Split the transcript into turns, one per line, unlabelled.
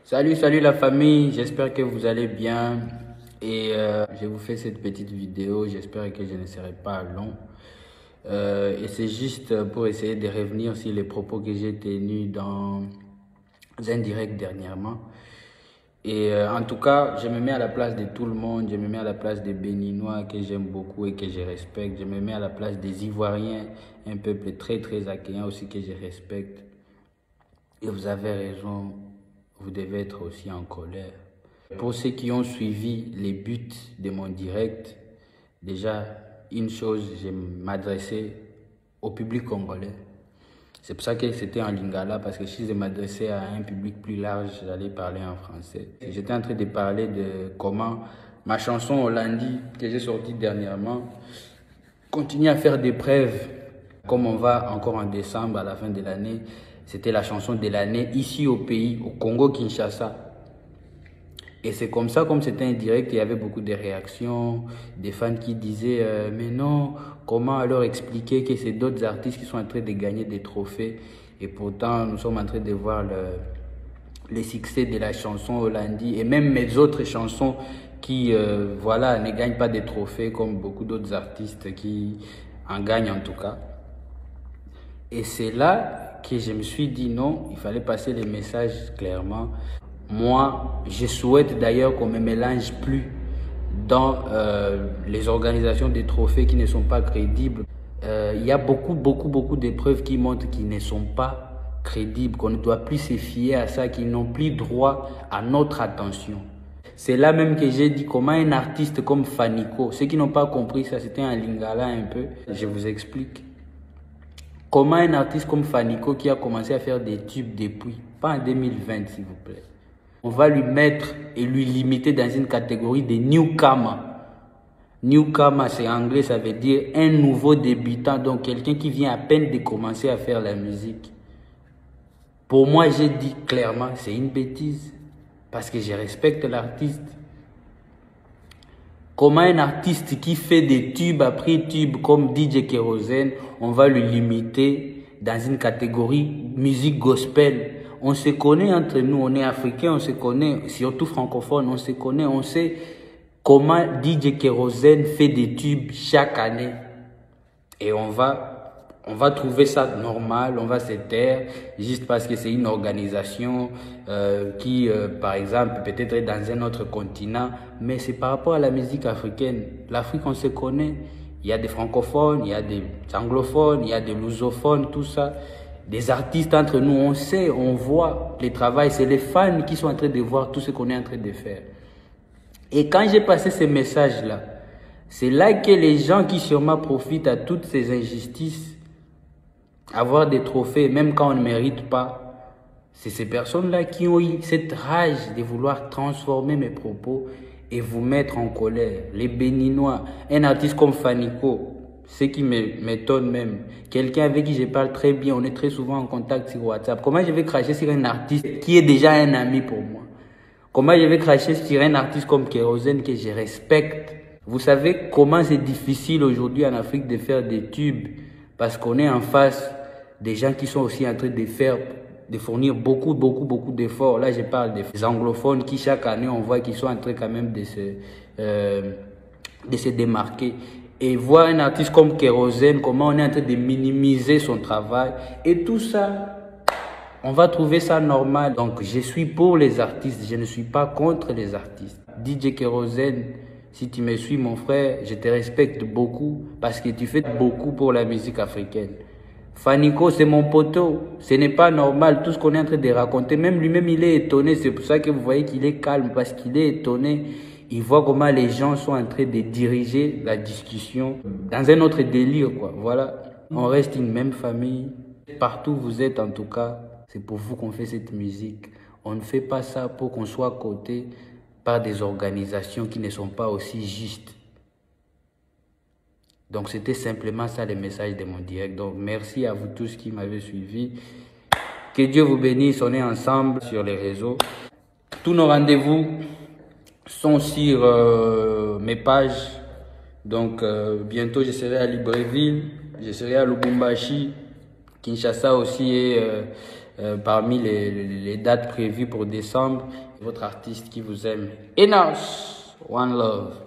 Salut la famille, j'espère que vous allez bien et je vous fais cette petite vidéo, j'espère que je ne serai pas long. Et c'est juste pour essayer de revenir sur les propos que j'ai tenus dans un direct dernièrement. Et en tout cas, je me mets à la place de tout le monde, je me mets à la place des Béninois que j'aime beaucoup et que je respecte, je me mets à la place des Ivoiriens, un peuple très accueillant aussi que je respecte. Et vous avez raison, vous devez être aussi en colère. Pour ceux qui ont suivi les buts de mon direct, déjà, une chose, je m'adressais au public congolais. C'est pour ça que c'était en lingala, parce que si je m'adressais à un public plus large, j'allais parler en français. J'étais en train de parler de comment ma chanson Hollandi, que j'ai sortie dernièrement, continue à faire des preuves. Comme on va encore en décembre, à la fin de l'année, c'était la chanson de l'année ici au pays, au Congo-Kinshasa. Et c'est comme ça, comme c'était un direct, il y avait beaucoup de réactions, des fans qui disaient mais non, comment alors expliquer que c'est d'autres artistes qui sont en train de gagner des trophées et pourtant nous sommes en train de voir le succès de la chanson Hollandi et même mes autres chansons qui voilà, ne gagnent pas des trophées comme beaucoup d'autres artistes qui en gagnent en tout cas. Et c'est là que je me suis dit non, il fallait passer les messages clairement. Moi, je souhaite d'ailleurs qu'on ne me mélange plus dans les organisations des trophées qui ne sont pas crédibles. Il y a beaucoup d'épreuves qui montrent qu'ils ne sont pas crédibles, qu'on ne doit plus se fier à ça, qu'ils n'ont plus droit à notre attention. C'est là même que j'ai dit comment un artiste comme Fanico, ceux qui n'ont pas compris ça, c'était un lingala un peu, je vous explique. Comment un artiste comme Fanico qui a commencé à faire des tubes depuis, pas en 2020 s'il vous plaît, on va lui mettre et lui limiter dans une catégorie de newcomer. Newcomer, c'est anglais, ça veut dire un nouveau débutant, donc quelqu'un qui vient à peine de commencer à faire la musique. Pour moi, j'ai dit clairement, c'est une bêtise, parce que je respecte l'artiste. Comment un artiste qui fait des tubes après tubes comme DJ Kérosène, on va lui limiter dans une catégorie musique gospel. On se connaît entre nous, on est africains, on se connaît, surtout francophones, on se connaît, on sait comment DJ Kérosène fait des tubes chaque année. Et on va trouver ça normal, on va se taire, juste parce que c'est une organisation qui, par exemple, peut-être est dans un autre continent, mais c'est par rapport à la musique africaine. L'Afrique, on se connaît, il y a des francophones, il y a des anglophones, il y a des lusophones, tout ça. Des artistes entre nous, on sait, on voit les travails, c'est les fans qui sont en train de voir tout ce qu'on est en train de faire. Et quand j'ai passé ces messages-là, c'est là que les gens qui sûrement profitent à toutes ces injustices, avoir des trophées, même quand on ne mérite pas, c'est ces personnes-là qui ont eu cette rage de vouloir transformer mes propos et vous mettre en colère. Les Béninois, un artiste comme Fanico, ce qui m'étonne même, quelqu'un avec qui je parle très bien, on est très souvent en contact sur WhatsApp. Comment je vais cracher sur un artiste qui est déjà un ami pour moi? Comment je vais cracher sur un artiste comme Kérosène que je respecte? Vous savez comment c'est difficile aujourd'hui en Afrique de faire des tubes parce qu'on est en face des gens qui sont aussi en train de fournir beaucoup d'efforts. Là, je parle des anglophones qui chaque année on voit qu'ils sont en train quand même de se démarquer. Et voir un artiste comme Kérosène, comment on est en train de minimiser son travail. Et tout ça, on va trouver ça normal. Donc, je suis pour les artistes, je ne suis pas contre les artistes. DJ Kérosène, si tu me suis, mon frère, je te respecte beaucoup parce que tu fais beaucoup pour la musique africaine. Fanico, c'est mon poteau. Ce n'est pas normal tout ce qu'on est en train de raconter. Même lui-même, il est étonné. C'est pour ça que vous voyez qu'il est calme parce qu'il est étonné. Il voit comment les gens sont en train de diriger la discussion dans un autre délire, quoi. Voilà. On reste une même famille. Partout où vous êtes, en tout cas, c'est pour vous qu'on fait cette musique. On ne fait pas ça pour qu'on soit coté par des organisations qui ne sont pas aussi justes. Donc, c'était simplement ça le message de mon direct. Donc, merci à vous tous qui m'avez suivi. Que Dieu vous bénisse. On est ensemble sur les réseaux. Tous nos rendez-vous sont sur mes pages. Donc, bientôt, je serai à Libreville. Je serai à Lubumbashi. Kinshasa aussi est parmi les dates prévues pour décembre. Votre artiste qui vous aime. Enos, One Love.